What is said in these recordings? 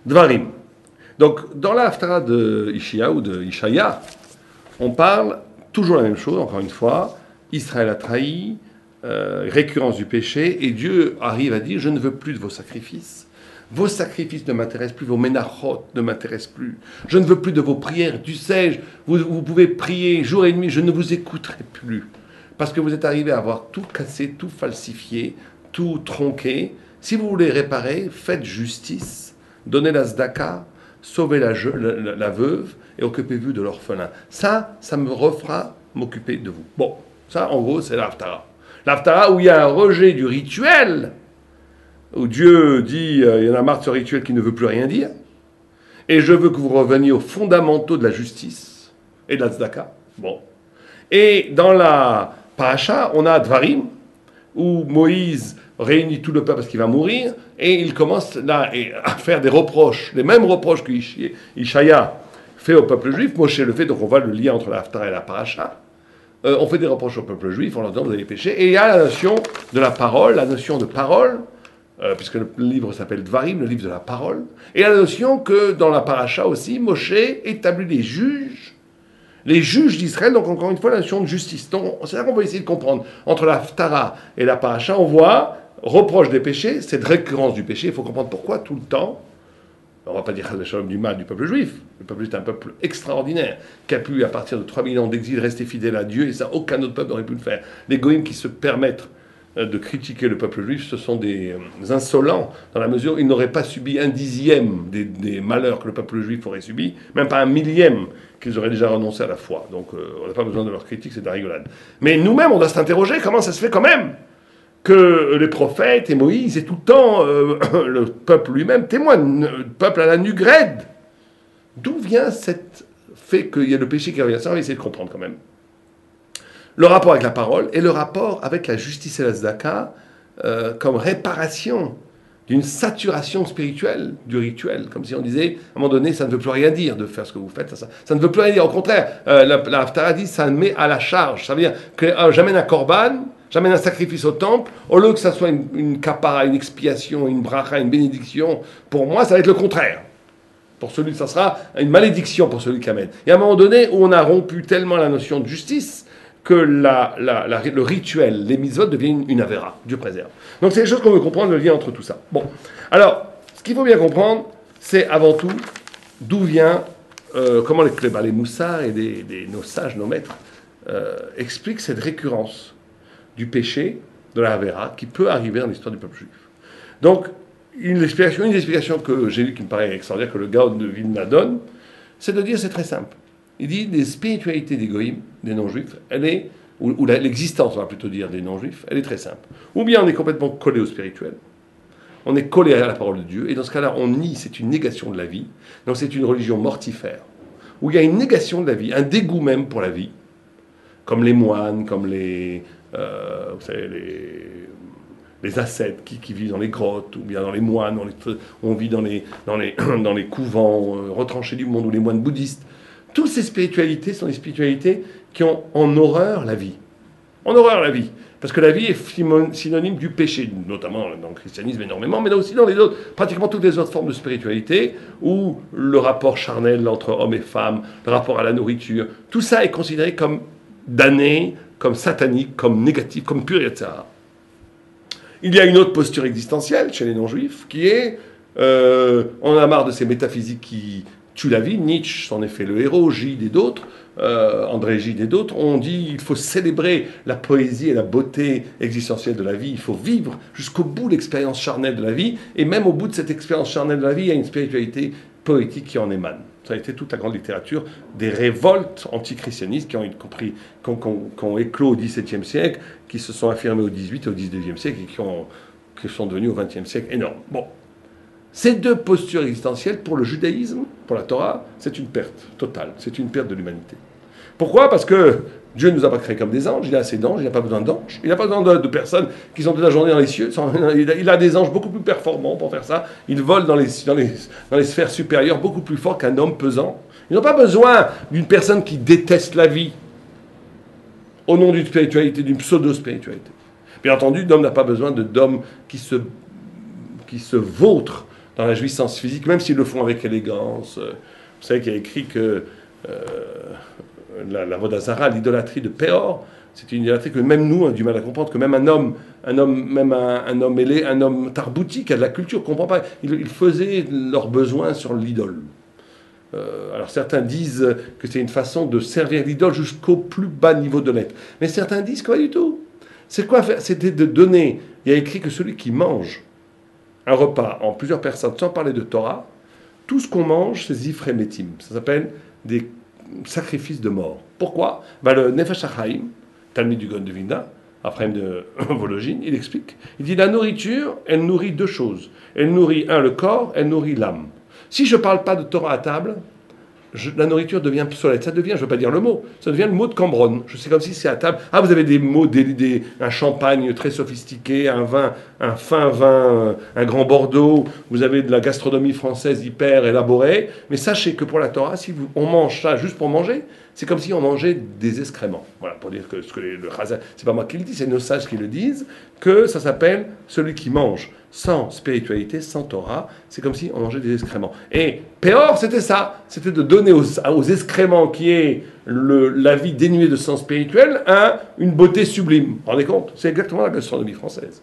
Dvarim. Donc, dans la Haftara de Ishia ou de Ishaya, on parle toujours la même chose, encore une fois. Israël a trahi, récurrence du péché, et Dieu arrive à dire, je ne veux plus de vos sacrifices. Vos sacrifices ne m'intéressent plus, vos ménachot ne m'intéressent plus. Je ne veux plus de vos prières, du sais-je. Vous pouvez prier jour et nuit, je ne vous écouterai plus. Parce que vous êtes arrivé à avoir tout cassé, tout falsifié, tout tronqué. Si vous voulez réparer, faites justice, donnez la zdaka, sauvez la veuve et occupez-vous de l'orphelin. Ça me refera m'occuper de vous. Bon, ça en gros c'est l'Haftara. L'Haftara où il y a un rejet du rituel, où Dieu dit, il y en a marre de ce rituel qui ne veut plus rien dire, et je veux que vous reveniez aux fondamentaux de la justice et de la tzedaka. Bon. Et dans la paracha, on a Dvarim, où Moïse réunit tout le peuple parce qu'il va mourir, et il commence là à faire des reproches, les mêmes reproches que Ishaya fait au peuple juif. Moshe le fait, donc on voit le lien entre la Haftara et la paracha. On fait des reproches au peuple juif, on leur dit vous avez péché, et il y a la notion de la parole, la notion de parole, puisque le livre s'appelle Dvarim, le livre de la parole, et la notion que dans la paracha aussi, Moshe établit les juges d'Israël, donc encore une fois la notion de justice. Donc c'est là qu'on va essayer de comprendre. Entre la Haftara et la paracha, on voit reproche des péchés, cette récurrence du péché, il faut comprendre pourquoi tout le temps. On ne va pas dire du mal du peuple juif. Le peuple juif est un peuple extraordinaire, qui a pu, à partir de 3000 ans d'exil, rester fidèle à Dieu, et ça, aucun autre peuple n'aurait pu le faire. Les goïms qui se permettent de critiquer le peuple juif, ce sont des insolents, dans la mesure où ils n'auraient pas subi un dixième des malheurs que le peuple juif aurait subi, même pas un millième qu'ils auraient déjà renoncé à la foi. Donc on n'a pas besoin de leur critique, c'est de la rigolade. Mais nous-mêmes, on doit s'interroger, comment ça se fait quand même que les prophètes et Moïse et tout le temps le peuple lui-même témoignent, le peuple à la nuque raide. D'où vient cette fait qu'il y a le péché qui revient? Ça, on va essayer de comprendre quand même. Le rapport avec la parole et le rapport avec la justice et la tzedaka comme réparation d'une saturation spirituelle du rituel, comme si on disait, à un moment donné, ça ne veut plus rien dire de faire ce que vous faites, ça ne veut plus rien dire. Au contraire, la Haftara dit, ça met à la charge. Ça veut dire que j'amène un korban, j'amène un sacrifice au temple, au lieu que ça soit une kapara, une expiation, une bracha, une bénédiction, pour moi, ça va être le contraire. Pour celui, ça sera une malédiction pour celui qui amène. Et à un moment donné, où on a rompu tellement la notion de justice, que le rituel, les mitzvot deviennent une avéra. Dieu préserve. Donc c'est des choses qu'on veut comprendre, le lien entre tout ça. Bon, alors, ce qu'il faut bien comprendre, c'est avant tout d'où vient, comment les moussards et nos sages, nos maîtres, expliquent cette récurrence du péché, de la avéra, qui peut arriver dans l'histoire du peuple juif. Donc, une des explications que j'ai lues qui me paraît extraordinaire, que le Gaon de Vilna donne, c'est de dire, c'est très simple. Il dit, les spiritualités des goïms, des non-juifs, l'existence, on va plutôt dire, des non-juifs, elle est très simple. Ou bien on est complètement collé au spirituel, on est collé à la parole de Dieu, et dans ce cas-là, on nie, c'est une négation de la vie, donc c'est une religion mortifère, où il y a une négation de la vie, un dégoût même pour la vie, comme les moines, comme vous savez, les ascètes qui vivent dans les grottes, ou bien dans les moines, on vit dans les couvents retranchés du monde, ou les moines bouddhistes. Toutes ces spiritualités sont des spiritualités qui ont en horreur la vie. En horreur la vie. Parce que la vie est synonyme du péché, notamment dans le christianisme énormément, mais aussi dans pratiquement toutes les autres formes de spiritualité, où le rapport charnel entre hommes et femmes, le rapport à la nourriture, tout ça est considéré comme damné, comme satanique, comme négatif, comme pur, etc. Il y a une autre posture existentielle chez les non-juifs, qui est, on a marre de ces métaphysiques qui tue la vie. Nietzsche s'en est fait le héros, Gide et d'autres, André Gide et d'autres, ont dit il faut célébrer la poésie et la beauté existentielle de la vie, il faut vivre jusqu'au bout l'expérience charnelle de la vie, et même au bout de cette expérience charnelle de la vie, il y a une spiritualité poétique qui en émane. Ça a été toute la grande littérature des révoltes antichristianistes qui ont éclos au XVIIe siècle, qui se sont affirmées au XVIIIe et au XIXe siècle, et qui sont devenues au XXe siècle énormes. Bon. Ces deux postures existentielles, pour le judaïsme, pour la Torah, c'est une perte totale, c'est une perte de l'humanité. Pourquoi? Parce que Dieu ne nous a pas créés comme des anges, il a assez d'anges, il n'a pas besoin d'anges, il n'a pas besoin de personnes qui sont toute la journée dans les cieux, il a des anges beaucoup plus performants pour faire ça, ils volent dans les sphères supérieures beaucoup plus fort qu'un homme pesant. Ils n'ont pas besoin d'une personne qui déteste la vie au nom d'une spiritualité, d'une pseudo-spiritualité. Bien entendu, l'homme n'a pas besoin d'hommes qui se vautrent dans la jouissance physique, même s'ils le font avec élégance. Vous savez qu'il y a écrit que la Vodazara, l'idolâtrie de Péor, c'est une idolâtrie que même nous, on a du mal à comprendre, que même un homme ailé, un homme tarbouti qui a de la culture, ne comprend pas. Ils faisaient leurs besoins sur l'idole. Alors certains disent que c'est une façon de servir l'idole jusqu'au plus bas niveau de l'être. Mais certains disent que pas du tout. C'est quoi faire? C'était de donner. Il y a écrit que celui qui mange un repas en plusieurs personnes, sans parler de Torah, tout ce qu'on mange, c'est zifremetim. Ça s'appelle des sacrifices de mort. Pourquoi? Le Nefesh HaChaim, Talmid du Gaon de Vilna, après de Vologine, il explique. Il dit la nourriture, elle nourrit deux choses. Elle nourrit, le corps, elle nourrit l'âme. Si je ne parle pas de Torah à table, la nourriture devient obsolète. Ça devient, je ne veux pas dire le mot, ça devient le mot de Cambronne. C'est comme si c'est à table. Ah, vous avez des mots, un champagne très sophistiqué, un vin, un fin vin, un grand Bordeaux. Vous avez de la gastronomie française hyper élaborée. Mais sachez que pour la Torah, si on mange ça juste pour manger, c'est comme si on mangeait des excréments. Voilà, pour dire que ce que le Chazal, c'est pas moi qui le dis, c'est nos sages qui le disent, que ça s'appelle celui qui mange sans spiritualité, sans Torah, c'est comme si on mangeait des excréments. Et Péor, c'était ça, c'était de donner aux excréments qui est la vie dénuée de sens spirituel une beauté sublime. Vous vous rendez compte? C'est exactement la gastronomie française.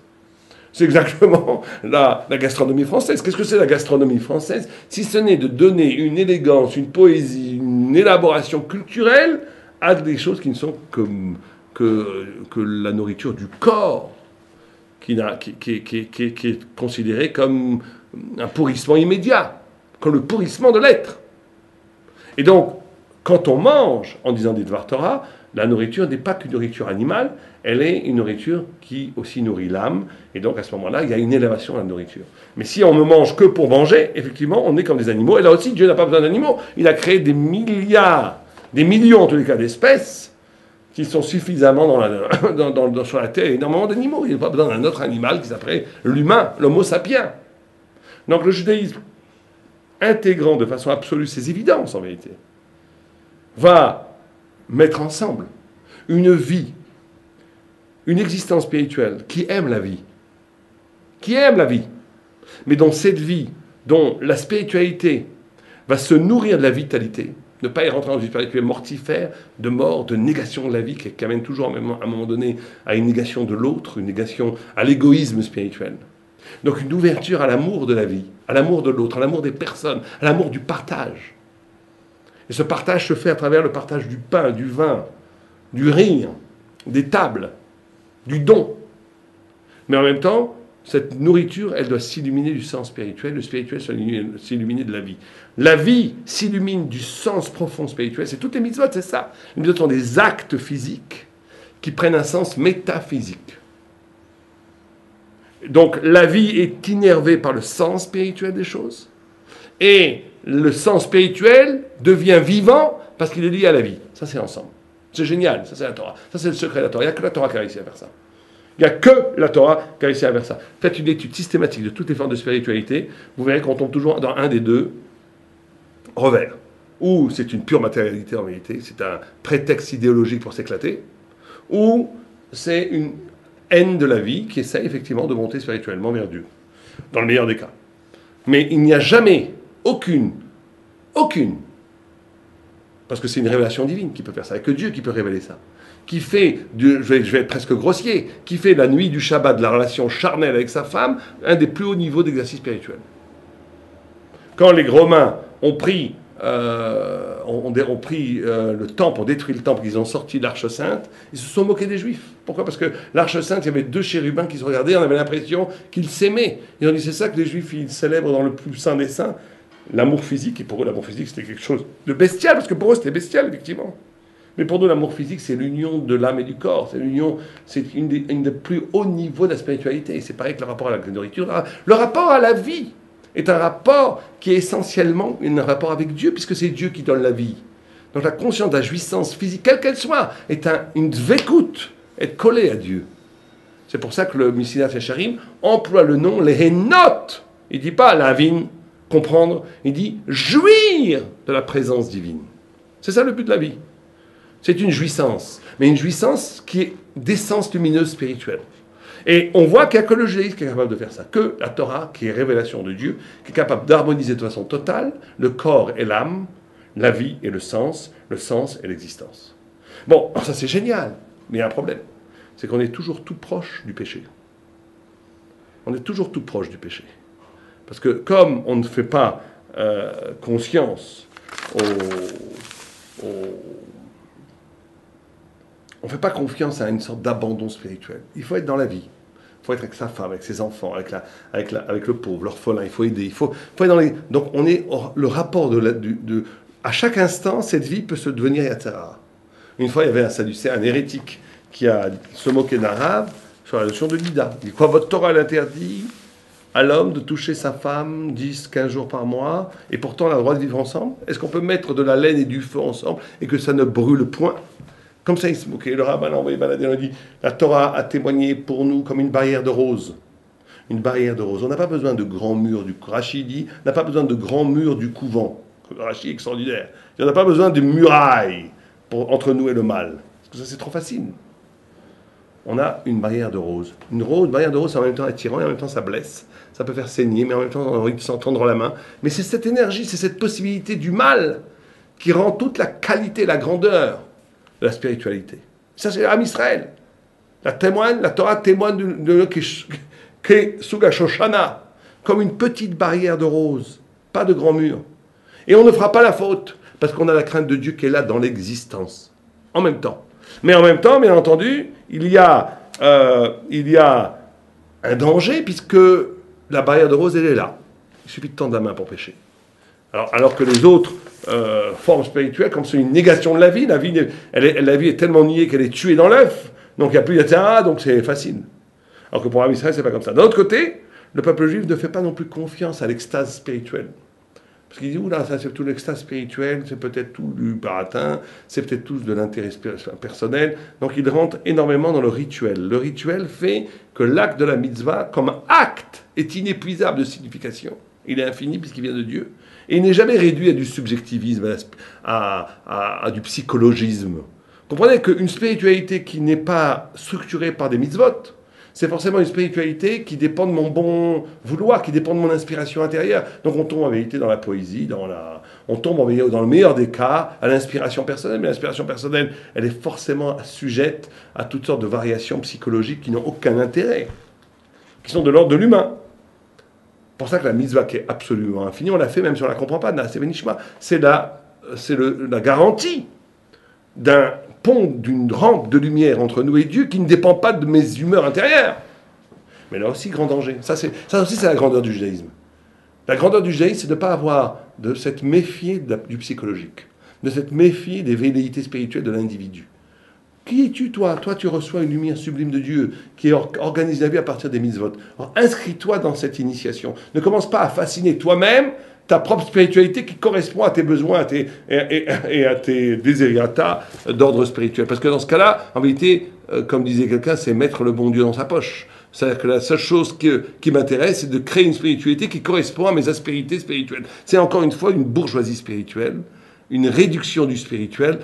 C'est exactement la gastronomie française. Qu'est-ce que c'est la gastronomie française? Si ce n'est de donner une élégance, une poésie, une élaboration culturelle à des choses qui ne sont que la nourriture du corps, qui est considérée comme un pourrissement immédiat, comme le pourrissement de l'être. Et donc, quand on mange en disant des Dvar Torah, la nourriture n'est pas qu'une nourriture animale, elle est une nourriture qui aussi nourrit l'âme, et donc à ce moment-là, il y a une élévation de la nourriture. Mais si on ne mange que pour manger, effectivement, on est comme des animaux, et là aussi, Dieu n'a pas besoin d'animaux, il a créé des milliards, des millions en tous les cas d'espèces, qui sont suffisamment sur la Terre, énormément d'animaux, il n'y a pas besoin d'un autre animal qui s'appelle l'humain, l'homo sapiens. Donc le judaïsme, intégrant de façon absolue ces évidences en vérité, va mettre ensemble une vie, une existence spirituelle qui aime la vie, mais dont cette vie, dont la spiritualité va se nourrir de la vitalité, ne pas y rentrer dans une spiritualité mortifère, de mort, de négation de la vie, qui amène toujours à un moment donné à une négation de l'autre, une négation à l'égoïsme spirituel. Donc une ouverture à l'amour de la vie, à l'amour de l'autre, à l'amour des personnes, à l'amour du partage. Et ce partage se fait à travers le partage du pain, du vin, du rire, des tables, du don. Mais en même temps, cette nourriture, elle doit s'illuminer du sens spirituel, le spirituel s'illuminer de la vie. La vie s'illumine du sens profond spirituel, c'est toutes les mitzvot, c'est ça. Les mitzvot sont des actes physiques qui prennent un sens métaphysique. Donc la vie est innervée par le sens spirituel des choses, et le sens spirituel devient vivant parce qu'il est lié à la vie. Ça, c'est ensemble. C'est génial, ça c'est la Torah. Ça c'est le secret de la Torah. Il n'y a que la Torah qui a réussi à faire ça. Il n'y a que la Torah qui a réussi à faire ça. Faites une étude systématique de toutes les formes de spiritualité, vous verrez qu'on tombe toujours dans un des deux revers. Ou c'est une pure matérialité en vérité, c'est un prétexte idéologique pour s'éclater, ou c'est une haine de la vie qui essaie effectivement de monter spirituellement vers Dieu, dans le meilleur des cas. Mais il n'y a jamais aucune, parce que c'est une révélation divine qui peut faire ça, il n'y a que Dieu qui peut révéler ça, qui fait, je vais être presque grossier, qui fait la nuit du Shabbat, de la relation charnelle avec sa femme, un des plus hauts niveaux d'exercice spirituel. Quand les Romains ont pris le temple, ont détruit le temple, ils ont sorti l'Arche Sainte, ils se sont moqués des Juifs. Pourquoi? Parce que l'Arche Sainte, il y avait deux chérubins qui se regardaient, on avait l'impression qu'ils s'aimaient. Ils ont dit, c'est ça que les Juifs, ils célèbrent dans le plus saint des saints, l'amour physique. Et pour eux, l'amour physique, c'était quelque chose de bestial, parce que pour eux, c'était bestial, effectivement. Mais pour nous, l'amour physique, c'est l'union de l'âme et du corps. C'est une des plus hauts niveaux de la spiritualité. Et c'est pareil que le rapport à la nourriture. Le rapport à la vie est un rapport qui est essentiellement un rapport avec Dieu, puisque c'est Dieu qui donne la vie. Donc la conscience de la jouissance physique, quelle qu'elle soit, est une dvekout, être collé à Dieu. C'est pour ça que le Messilat Yesharim emploie le nom les Henot. Il ne dit pas la vine, comprendre, il dit jouir de la présence divine. C'est ça le but de la vie. C'est une jouissance, mais une jouissance qui est d'essence lumineuse spirituelle. Et on voit qu'il n'y a que le judaïsme qui est capable de faire ça, que la Torah, qui est révélation de Dieu, qui est capable d'harmoniser de façon totale le corps et l'âme, la vie et le sens et l'existence. Bon, alors ça c'est génial, mais il y a un problème. C'est qu'on est toujours tout proche du péché. On est toujours tout proche du péché. Parce que comme on ne fait pas conscience on ne fait pas confiance à une sorte d'abandon spirituel. Il faut être dans la vie. Il faut être avec sa femme, avec ses enfants, avec le pauvre, l'orphelin. Il faut aider. Il faut être dans les... Donc on est le rapport à chaque instant, cette vie peut se devenir yatsara. Une fois, il y avait un sadducéen, un hérétique, qui a se moqué d'un rave sur la notion de l'ida. Il dit quoi, votre Torah l'interdit à l'homme de toucher sa femme 10, 15 jours par mois, et pourtant on a le droit de vivre ensemble? Est-ce qu'on peut mettre de la laine et du feu ensemble et que ça ne brûle point? Comme ça, il se moquait. Le rabbin l'a envoyé balader, il a dit, la Torah a témoigné pour nous comme une barrière de rose. Une barrière de rose. On n'a pas besoin de grands murs du Rashi dit, on n'a pas besoin de grands murs du couvent. Le Rashi est extraordinaire. On n'a pas besoin de murailles entre nous et le mal. Parce que ça, c'est trop facile. On a une barrière de rose. Une barrière de rose, c'est en même temps attirant et en même temps ça blesse. Ça peut faire saigner, mais en même temps on a envie de s'entendre la main. Mais c'est cette énergie, c'est cette possibilité du mal qui rend toute la qualité, la grandeur de la spiritualité. Ça, c'est l'âme Israël. La Torah témoigne de Suga Shoshana, comme une petite barrière de rose, pas de grand mur. Et on ne fera pas la faute, parce qu'on a la crainte de Dieu qui est là dans l'existence, en même temps. Mais en même temps, bien entendu, il y a un danger, puisque la barrière de rose, elle est là. Il suffit de tendre la main pour pécher. Alors que les autres formes spirituelles, comme c'est une négation de la vie est tellement niée qu'elle est tuée dans l'œuf, donc il n'y a plus d'atara, donc c'est facile. Alors que pour l'âme Israël, c'est pas comme ça. D'un autre côté, le peuple juif ne fait pas non plus confiance à l'extase spirituelle. Parce qu'il dit, oula, ça c'est tout l'extase spirituelle, c'est peut-être tout du baratin, c'est peut-être tout de l'intérêt personnel. Donc il rentre énormément dans le rituel. Le rituel fait que l'acte de la mitzvah, comme acte, est inépuisable de signification. Il est infini puisqu'il vient de Dieu. Et il n'est jamais réduit à du subjectivisme, à du psychologisme. Comprenez qu'une spiritualité qui n'est pas structurée par des mitzvot, c'est forcément une spiritualité qui dépend de mon bon vouloir, qui dépend de mon inspiration intérieure. Donc on tombe en vérité dans la poésie, on tombe dans le meilleur des cas à l'inspiration personnelle. Mais l'inspiration personnelle, elle est forcément sujette à toutes sortes de variations psychologiques qui n'ont aucun intérêt, qui sont de l'ordre de l'humain. C'est pour ça que la mitzvah qui est absolument infinie, on l'a fait même si on ne la comprend pas, c'est la garantie d'un pont, d'une rampe de lumière entre nous et Dieu qui ne dépend pas de mes humeurs intérieures. Mais là aussi, grand danger. Ça aussi, c'est la grandeur du judaïsme. La grandeur du judaïsme, c'est de ne pas avoir de s'être méfié du psychologique, de s'être méfié des velléités spirituelles de l'individu. Qui es-tu, toi? Toi, tu reçois une lumière sublime de Dieu qui organise la vie à partir des mitzvot. Alors, inscris-toi dans cette initiation. Ne commence pas à fasciner toi-même ta propre spiritualité qui correspond à tes besoins et à tes désirata d'ordre spirituel. Parce que dans ce cas-là, en vérité, comme disait quelqu'un, c'est mettre le bon Dieu dans sa poche. C'est-à-dire que la seule chose qui m'intéresse, c'est de créer une spiritualité qui correspond à mes aspérités spirituelles. C'est encore une fois une bourgeoisie spirituelle, une réduction du spirituel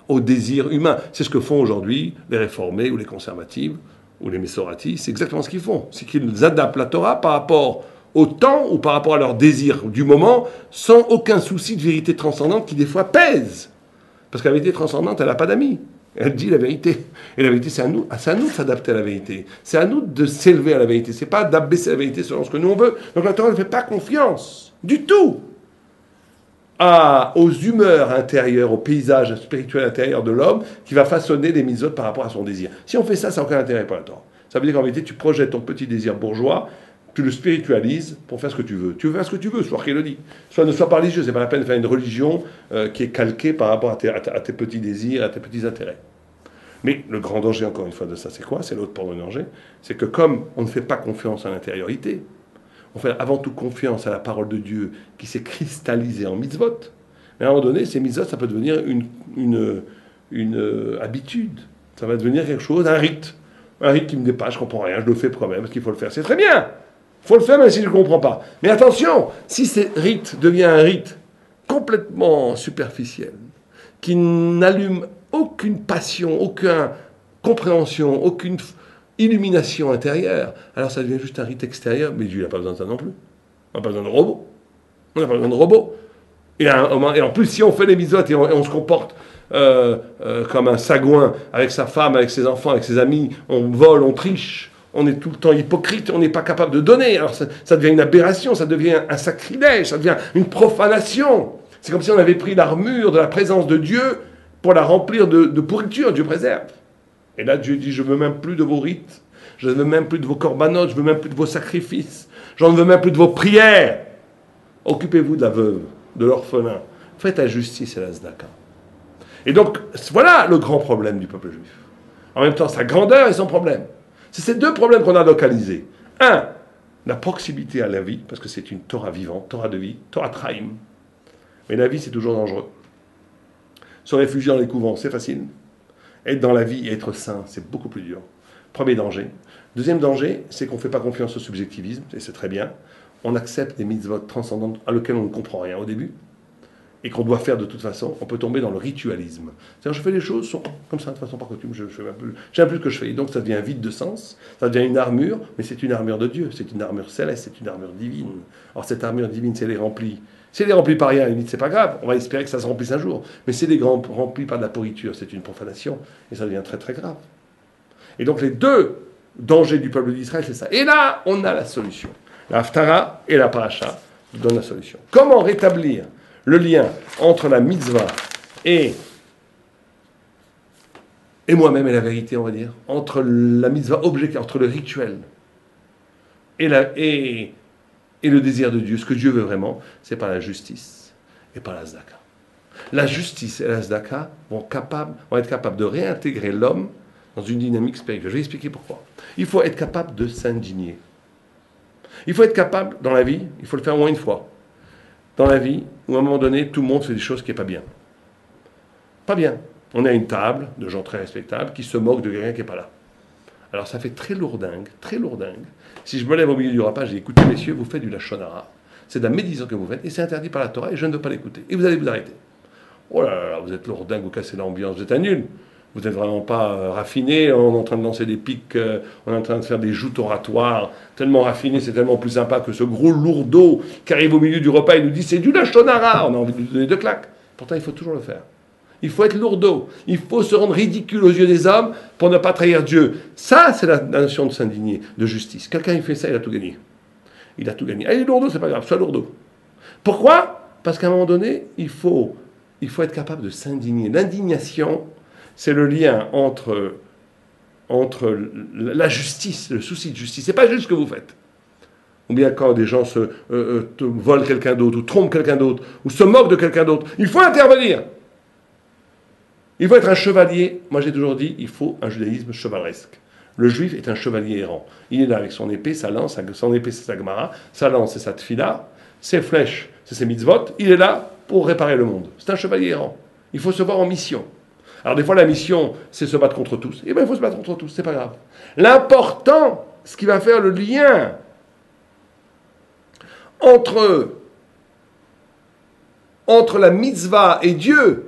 au désir humain. C'est ce que font aujourd'hui les réformés ou les conservatives ou les messoratis. C'est exactement ce qu'ils font. C'est qu'ils adaptent la Torah par rapport au temps ou par rapport à leur désir du moment, sans aucun souci de vérité transcendante qui des fois pèse. Parce que la vérité transcendante, elle n'a pas d'amis. Elle dit la vérité. Et la vérité, c'est à nous de s'adapter à la vérité. C'est à nous de s'élever à la vérité. C'est pas d'abaisser la vérité selon ce que nous on veut. Donc la Torah ne fait pas confiance du tout aux humeurs intérieures, au paysage spirituel intérieur de l'homme qui va façonner les mitzvot par rapport à son désir. Si on fait ça, ça n'a aucun intérêt pour la Torah. Ça veut dire qu'en vérité, tu projettes ton petit désir bourgeois, tu le spiritualises pour faire ce que tu veux. Tu veux faire ce que tu veux, soit qu'il le dit. Soit ne sois pas religieux, c'est pas la peine de faire une religion qui est calquée par rapport à tes petits désirs, à tes petits intérêts. Mais le grand danger, encore une fois, de ça, c'est quoi? C'est l'autre porte de danger. C'est que comme on ne fait pas confiance à l'intériorité, on fait avant tout confiance à la parole de Dieu qui s'est cristallisée en mitzvot. Mais à un moment donné, ces mitzvot, ça peut devenir une habitude. Ça va devenir quelque chose, un rite. Un rite qui me dépasse, je ne comprends rien, je le fais pour moi-même, parce qu'il faut le faire. C'est très bien. Il faut le faire même si je ne comprends pas. Mais attention, si ce rite devient un rite complètement superficiel, qui n'allume aucune passion, aucune compréhension, aucune illumination intérieure, alors ça devient juste un rite extérieur, mais Dieu n'a pas besoin de ça non plus. On n'a pas besoin de robots. On n'a pas besoin de robots. Et en plus, si on fait les mitzvot et on se comporte comme un sagouin avec sa femme, avec ses enfants, avec ses amis, on vole, on triche, on est tout le temps hypocrite, on n'est pas capable de donner, alors ça devient une aberration, ça devient un sacrilège, ça devient une profanation. C'est comme si on avait pris l'armure de la présence de Dieu pour la remplir de pourriture. Dieu préserve. Et là, Dieu dit, je ne veux même plus de vos rites, je ne veux même plus de vos corbanotes, je ne veux même plus de vos sacrifices, je ne veux même plus de vos prières. Occupez-vous de la veuve, de l'orphelin. Faites la justice et la tzedaka. Et donc, voilà le grand problème du peuple juif. En même temps, sa grandeur et son problème. C'est ces deux problèmes qu'on a localisés. Un, la proximité à la vie, parce que c'est une Torah vivante, Torah de vie, Torah Traim. Mais la vie, c'est toujours dangereux. Se réfugier dans les couvents, c'est facile. Être dans la vie et être saint, c'est beaucoup plus dur. Premier danger. Deuxième danger, c'est qu'on ne fait pas confiance au subjectivisme, et c'est très bien. On accepte des mitzvot transcendantes à lesquelles on ne comprend rien au début, et qu'on doit faire de toute façon. On peut tomber dans le ritualisme. C'est-à-dire, je fais les choses comme ça, de façon par coutume, je sais même plus ce que je fais. Et donc, ça devient vide de sens, ça devient une armure, mais c'est une armure de Dieu, c'est une armure céleste, c'est une armure divine. Alors, cette armure divine, si elle est remplie, par rien, à la limite, c'est pas grave, on va espérer que ça se remplisse un jour. Mais si elle est remplie par de la pourriture, c'est une profanation, et ça devient très très grave. Et donc, les deux dangers du peuple d'Israël, c'est ça. Et là, on a la solution. La Haftara et la Paracha nous donnent la solution. Comment rétablir le lien entre la mitzvah et moi-même et la vérité, on va dire, entre la mitzvah objective, entre le rituel et le désir de Dieu, ce que Dieu veut vraiment, c'est par la justice et par la tzedaka. La justice et la tzedaka vont être capables de réintégrer l'homme dans une dynamique spirituelle. Je vais expliquer pourquoi. Il faut être capable de s'indigner. Il faut être capable, dans la vie, il faut le faire au moins une fois, dans la vie, où à un moment donné, tout le monde fait des choses qui n'est pas bien. Pas bien. On est à une table de gens très respectables qui se moquent de quelqu'un qui n'est pas là. Alors ça fait très lourdingue, très lourdingue. Si je me lève au milieu du repas, je dis, écoutez messieurs, vous faites du lachon hara. C'est de la médisance que vous faites, et c'est interdit par la Torah, et je ne veux pas l'écouter. Et vous allez vous arrêter. Oh là là, vous êtes lourdingue, vous cassez l'ambiance, vous êtes un nul. Vous n'êtes vraiment pas raffiné, on est en train de lancer des pics, on est en train de faire des joutes oratoires, tellement raffiné, c'est tellement plus sympa que ce gros lourdeau qui arrive au milieu du repas et nous dit c'est du lachon hara, on a envie de lui donner deux claques. Pourtant, il faut toujours le faire. Il faut être lourdeau, il faut se rendre ridicule aux yeux des hommes pour ne pas trahir Dieu. Ça, c'est la notion de s'indigner, de justice. Quelqu'un qui fait ça, il a tout gagné. Il a tout gagné. Ah, il est lourdeau, c'est pas grave, sois lourdeau. Pourquoi ? Parce qu'à un moment donné, il faut être capable de s'indigner. L'indignation, c'est le lien entre la justice, le souci de justice. C'est pas juste ce que vous faites. Ou bien quand des gens volent quelqu'un d'autre, ou trompent quelqu'un d'autre, ou se moquent de quelqu'un d'autre, il faut intervenir. Il faut être un chevalier. Moi j'ai toujours dit, il faut un judaïsme chevaleresque. Le juif est un chevalier errant. Il est là avec son épée, sa lance, son épée c'est sa gemara, sa lance c'est sa tfila, ses flèches c'est ses mitzvot. Il est là pour réparer le monde. C'est un chevalier errant. Il faut se voir en mission. Alors des fois la mission c'est se battre contre tous. Eh bien il faut se battre contre tous, c'est pas grave. L'important, ce qui va faire le lien entre la mitzvah et Dieu,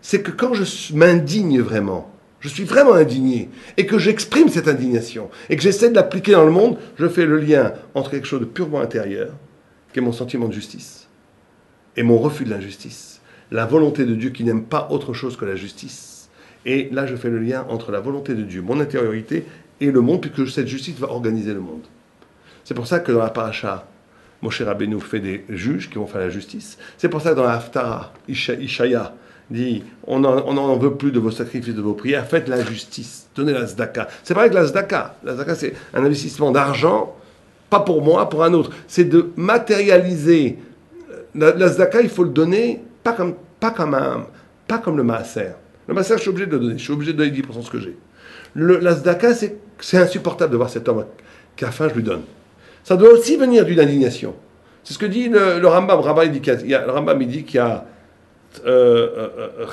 c'est que quand je m'indigne vraiment, je suis vraiment indigné, et que j'exprime cette indignation, et que j'essaie de l'appliquer dans le monde, je fais le lien entre quelque chose de purement intérieur, qui est mon sentiment de justice, et mon refus de l'injustice, la volonté de Dieu qui n'aime pas autre chose que la justice. Et là, je fais le lien entre la volonté de Dieu, mon intériorité, et le monde, puisque cette justice va organiser le monde. C'est pour ça que dans la paracha, Moshe Rabbeinu fait des juges qui vont faire la justice. C'est pour ça que dans la Haftara, Ishaya dit, on n'en veut plus de vos sacrifices, de vos prières, faites la justice, donnez la tzedaka. C'est pareil que la tzedaka. La tzedaka, c'est un investissement d'argent, pas pour moi, pour un autre. C'est de matérialiser. La tzedaka, il faut le donner, pas comme le maaser. Le maaser, je suis obligé de le donner, je suis obligé de donner 10% de ce que j'ai. La tzedaka, c'est insupportable de voir cet homme qui a faim, je lui donne. Ça doit aussi venir d'une indignation. C'est ce que dit le Rambam. Le Rambam, il dit qu'il y a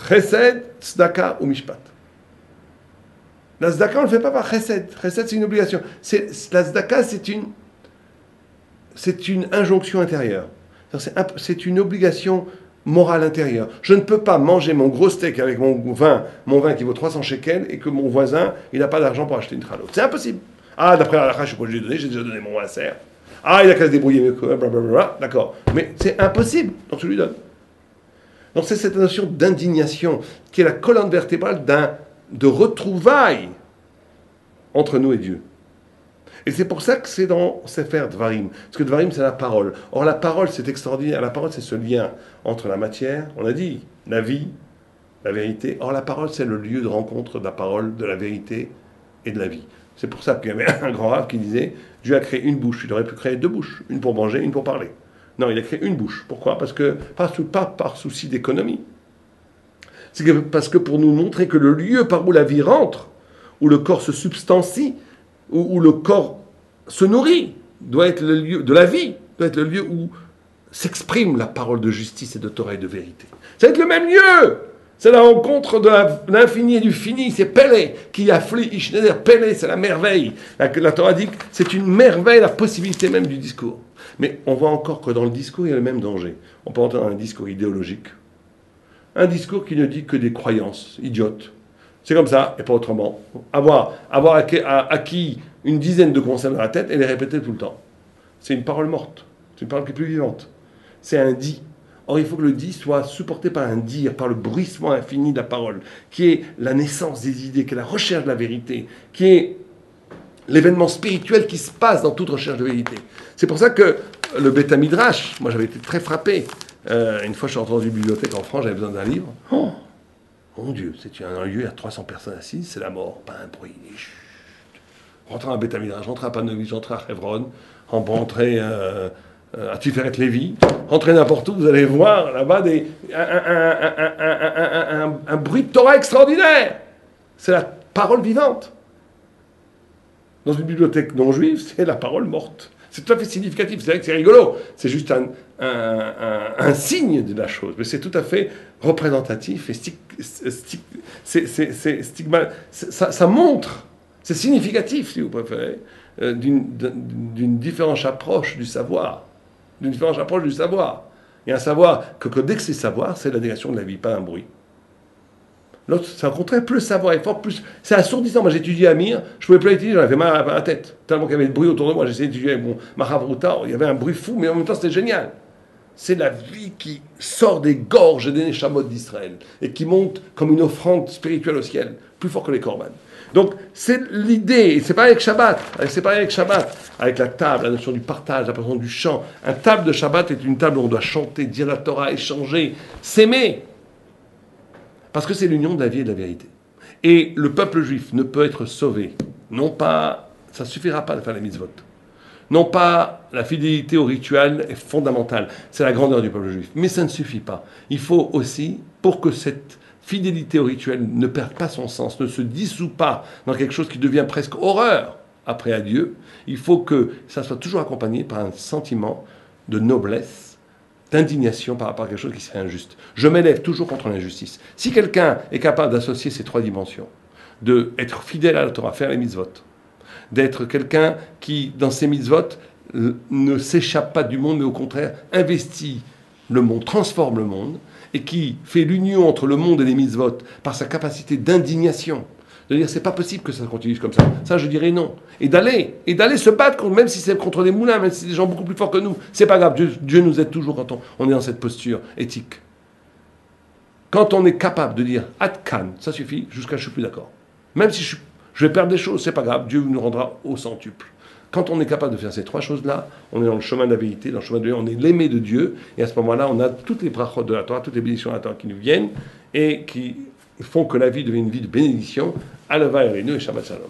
chesed, tzedaka ou mishpat. La tzedaka, on ne le fait pas par chesed. Chesed, c'est une obligation. La tzedaka, c'est une injonction intérieure. C'est une obligation morale intérieure. Je ne peux pas manger mon gros steak avec mon vin qui vaut 300 shekels, et que mon voisin, il n'a pas d'argent pour acheter une tralote. C'est impossible. Ah, d'après la halakha, je ne sais pas, j'ai déjà donné mon insert. Ah, il a qu'à se débrouiller mieux que blablabla. D'accord. Mais c'est impossible, donc je lui donne. Donc c'est cette notion d'indignation qui est la colonne vertébrale de retrouvailles entre nous et Dieu. Et c'est pour ça que c'est dans Sefer Dvarim. Parce que Dvarim, c'est la parole. Or, la parole, c'est extraordinaire. La parole, c'est ce lien entre la matière, on a dit, la vie, la vérité. Or, la parole, c'est le lieu de rencontre de la parole, de la vérité et de la vie. C'est pour ça qu'il y avait un grand rave qui disait, Dieu a créé une bouche. Il aurait pu créer deux bouches. Une pour manger, une pour parler. Non, il a créé une bouche. Pourquoi? Parce que, pas par souci d'économie. Parce que pour nous montrer que le lieu par où la vie rentre, où le corps se substancie, où le corps se nourrit, doit être le lieu de la vie, doit être le lieu où s'exprime la parole de justice et de Torah et de vérité. Ça va être le même lieu. C'est la rencontre de l'infini et du fini. C'est Pélé qui a fli Ishnéder. Pélé, c'est la merveille. La Torah dit que c'est une merveille, la possibilité même du discours. Mais on voit encore que dans le discours, il y a le même danger. On peut entendre un discours idéologique. Un discours qui ne dit que des croyances idiotes. C'est comme ça, et pas autrement. Avoir acquis une dizaine de concepts dans la tête et les répéter tout le temps. C'est une parole morte. C'est une parole qui est plus vivante. C'est un dit. Or, il faut que le dit soit supporté par un dire, par le bruissement infini de la parole, qui est la naissance des idées, qui est la recherche de la vérité, qui est l'événement spirituel qui se passe dans toute recherche de vérité. C'est pour ça que le Beth Midrash, moi j'avais été très frappé. Une fois, je suis rentré dans une bibliothèque en France, j'avais besoin d'un livre. Oh, mon Dieu, c'est un lieu, il y a 300 personnes assises, c'est la mort, pas un bruit. Rentrer à Beth Midrash, rentrer à Panovitch, rentrer à Hebron, rentrer à Tiferet Lévi, rentrer n'importe où, vous allez voir là-bas un bruit de Torah extraordinaire. C'est la parole vivante. Dans une bibliothèque non juive, c'est la parole morte. C'est tout à fait significatif, c'est vrai que c'est rigolo, c'est juste un signe de la chose, mais c'est tout à fait représentatif et ça montre, c'est significatif, si vous préférez, d'une différente approche du savoir. D'une différente approche du savoir. Il y a un savoir que dès que c'est savoir, c'est la négation de la vie, pas un bruit. L'autre, c'est au contraire, plus le savoir est fort, plus. C'est assourdissant. Moi, j'ai étudié à Mir, je pouvais plus étudier, j'en avais mal à la tête. Tellement qu'il y avait de bruit autour de moi, j'essayais d'étudier avec mon Mahavruta, il y avait un bruit fou, mais en même temps, c'était génial. C'est la vie qui sort des gorges des Neshamot d'Israël et qui monte comme une offrande spirituelle au ciel, plus fort que les korbanes. Donc, c'est l'idée, et c'est pareil avec Shabbat, avec la table, la notion du partage, la notion du chant. Un table de Shabbat est une table où on doit chanter, dire la Torah, échanger, s'aimer. Parce que c'est l'union de la vie et de la vérité. Et le peuple juif ne peut être sauvé, non pas, ça ne suffira pas de faire les mitzvot. Non pas, la fidélité au rituel est fondamentale, c'est la grandeur du peuple juif. Mais ça ne suffit pas. Il faut aussi, pour que cette fidélité au rituel ne perde pas son sens, ne se dissout pas dans quelque chose qui devient presque horreur après à Dieu, il faut que ça soit toujours accompagné par un sentiment de noblesse, d'indignation par rapport à quelque chose qui serait injuste. Je m'élève toujours contre l'injustice. Si quelqu'un est capable d'associer ces trois dimensions, d'être fidèle à la Torah, faire les mitzvot, d'être quelqu'un qui, dans ses mitzvot, ne s'échappe pas du monde, mais au contraire, investit le monde, transforme le monde, et qui fait l'union entre le monde et les mitzvot par sa capacité d'indignation, de dire c'est pas possible que ça continue comme ça. Ça, je dirais non. Et d'aller se battre, même si c'est contre des moulins, même si c'est des gens beaucoup plus forts que nous. C'est pas grave. Dieu nous aide toujours quand on est dans cette posture éthique. Quand on est capable de dire Atkan, ça suffit, jusqu'à je suis plus d'accord. Même si je vais perdre des choses, c'est pas grave. Dieu nous rendra au centuple. Quand on est capable de faire ces trois choses-là, on est dans le chemin de la vérité, dans le chemin de Dieu, on est l'aimé de Dieu. Et à ce moment-là, on a toutes les brachot de la Torah, toutes les bénédictions de la Torah qui nous viennent et qui font que la vie devienne une vie de bénédiction. Alava et Shabbat Shalom.